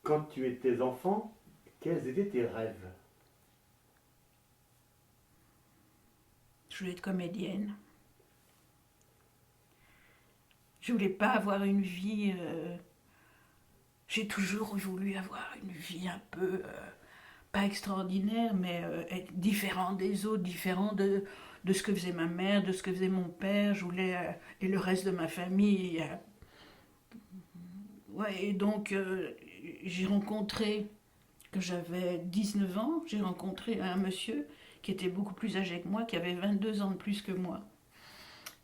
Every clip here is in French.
Quand tu étais enfant, quels étaient tes rêves? Je voulais être comédienne. Je voulais pas avoir une vie. J'ai toujours voulu avoir une vie un peu, pas extraordinaire, mais être différent des autres, différent de ce que faisait ma mère, de ce que faisait mon père. Je voulais, et le reste de ma famille. Ouais, et donc, j'ai rencontré, quand j'avais 19 ans, j'ai rencontré un monsieur qui était beaucoup plus âgé que moi, qui avait 22 ans de plus que moi.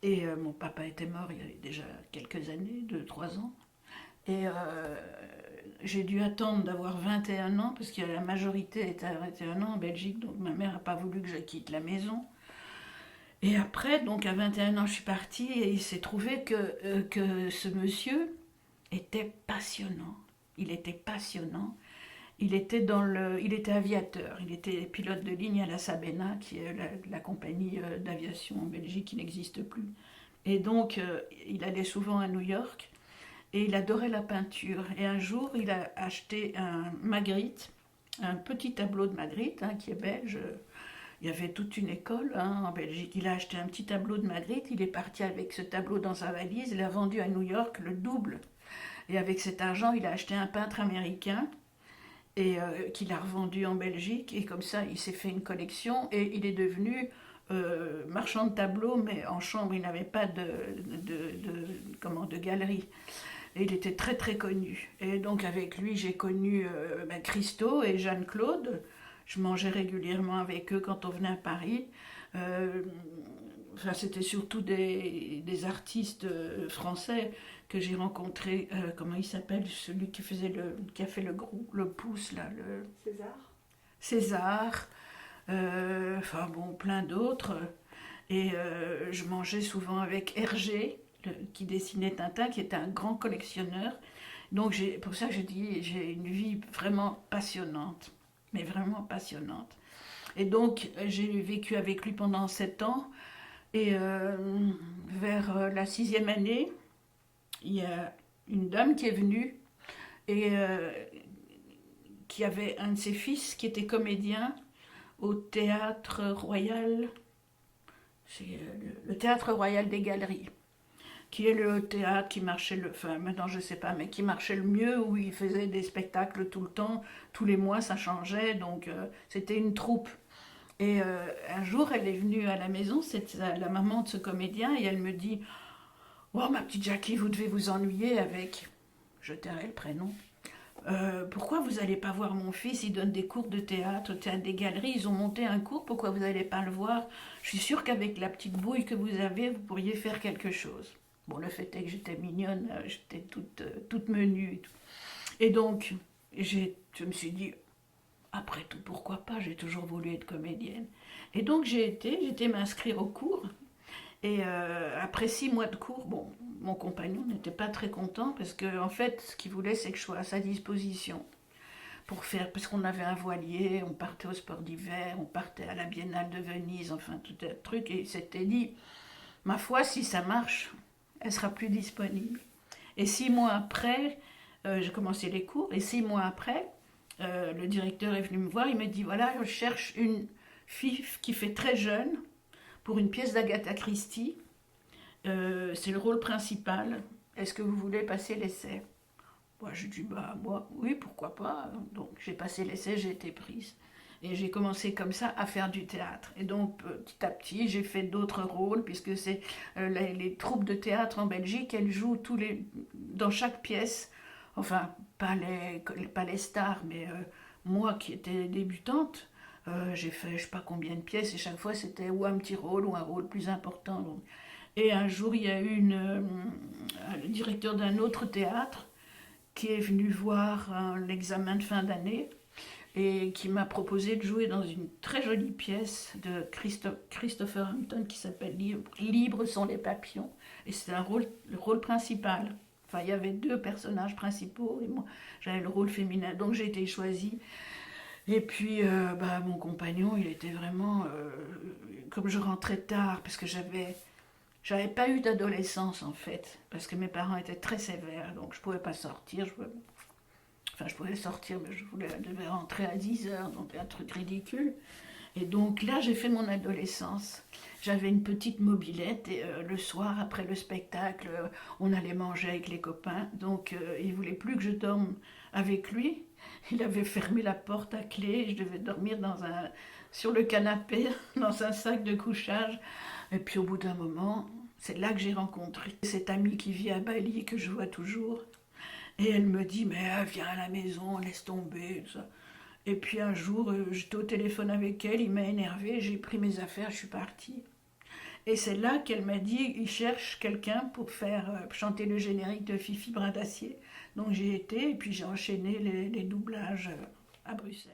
Et mon papa était mort il y a déjà quelques années, 2 3 ans. Et j'ai dû attendre d'avoir 21 ans, parce que la majorité était à 21 ans en Belgique, donc ma mère n'a pas voulu que je quitte la maison. Et après, donc à 21 ans, je suis partie, et il s'est trouvé que ce monsieur était passionnant. Il était passionnant. Il était aviateur. Il était pilote de ligne à la Sabena, qui est la compagnie d'aviation en Belgique qui n'existe plus. Et donc, il allait souvent à New York et il adorait la peinture. Et un jour, il a acheté un Magritte, un petit tableau de Magritte, qui est belge. Il y avait toute une école en Belgique. Il a acheté un petit tableau de Magritte. Il est parti avec ce tableau dans sa valise. Il l'a vendu à New York le double. Et avec cet argent, il a acheté un peintre américain et qu'il a revendu en Belgique. Et comme ça, il s'est fait une collection et il est devenu marchand de tableaux, mais en chambre, il n'avait pas de galerie. Et il était très très connu. Et donc avec lui, j'ai connu Christo et Jeanne-Claude. Je mangeais régulièrement avec eux quand on venait à Paris. Euh, enfin, c'était surtout des artistes français que j'ai rencontrés. Comment il s'appelle, celui qui a fait le pouce là, le César. César. Enfin bon, plein d'autres. Et je mangeais souvent avec Hergé, qui dessinait Tintin, qui était un grand collectionneur. Donc pour ça, je dis, j'ai une vie vraiment passionnante, mais vraiment passionnante. Et donc, j'ai vécu avec lui pendant 7 ans. Et vers la 6e année, il y a une dame qui est venue et qui avait un de ses fils qui était comédien au théâtre royal. C'est le théâtre royal des Galeries, qui est le théâtre qui marchait enfin maintenant je sais pas, mais qui marchait le mieux, où il faisait des spectacles tout le temps, tous les mois ça changeait, donc c'était une troupe. Et un jour elle est venue à la maison, c'est la maman de ce comédien, et elle me dit: oh ma petite Jackie, vous devez vous ennuyer avec, je tairai le prénom. Pourquoi vous n'allez pas voir mon fils? Il donne des cours de théâtre, au théâtre des Galeries. Ils ont monté un cours, pourquoi vous n'allez pas le voir? Je suis sûre qu'avec la petite bouille que vous avez, vous pourriez faire quelque chose. Bon, le fait est que j'étais mignonne, j'étais toute menue. Et donc, je me suis dit, après tout, pourquoi pas? J'ai toujours voulu être comédienne. Et donc, j'étais m'inscrire au cours. Et après 6 mois de cours, bon, mon compagnon n'était pas très content parce que, en fait, ce qu'il voulait, c'est que je sois à sa disposition pour faire, parce qu'on avait un voilier, on partait au sport d'hiver, on partait à la Biennale de Venise, enfin tout un truc, et il s'était dit, ma foi, si ça marche, elle sera plus disponible. Et 6 mois après, j'ai commencé les cours, et 6 mois après, le directeur est venu me voir, il m'a dit, voilà, je cherche une fille qui fait très jeune pour une pièce d'Agatha Christie. C'est le rôle principal. Est-ce que vous voulez passer l'essai? Moi, je dis, bah, moi, oui, pourquoi pas. Donc, j'ai passé l'essai, j'ai été prise. Et j'ai commencé comme ça à faire du théâtre. Et donc, petit à petit, j'ai fait d'autres rôles, puisque c'est les troupes de théâtre en Belgique, elles jouent dans chaque pièce. Enfin, pas les stars, mais moi qui étais débutante, j'ai fait je sais pas combien de pièces, et chaque fois c'était ou un petit rôle ou un rôle plus important. Donc. Et un jour, il y a eu le directeur d'un autre théâtre qui est venu voir l'examen de fin d'année et qui m'a proposé de jouer dans une très jolie pièce de Christopher Hampton qui s'appelle Libres sont les papillons. Et c'était le rôle principal. Enfin, il y avait 2 personnages principaux et moi, j'avais le rôle féminin. Donc j'ai été choisie. Et puis, mon compagnon, il était vraiment... comme je rentrais tard, parce que j'avais pas eu d'adolescence en fait, parce que mes parents étaient très sévères, donc je pouvais pas sortir, je pouvais pouvais sortir, mais devais rentrer à 10 heures, donc un truc ridicule. Et donc là, j'ai fait mon adolescence. J'avais une petite mobilette et le soir, après le spectacle, on allait manger avec les copains. Donc il voulait plus que je dorme avec lui. Il avait fermé la porte à clé. Je devais dormir sur le canapé, dans un sac de couchage. Et puis au bout d'un moment, c'est là que j'ai rencontré cette amie qui vit à Bali, que je vois toujours. Et elle me dit, mais viens à la maison, laisse tomber, tout ça. Et puis un jour, j'étais au téléphone avec elle, il m'a énervé, j'ai pris mes affaires, je suis partie. Et c'est là qu'elle m'a dit, il cherche quelqu'un pour faire chanter le générique de Fifi Brin d'Acier. Donc j'ai été, et puis j'ai enchaîné les doublages à Bruxelles.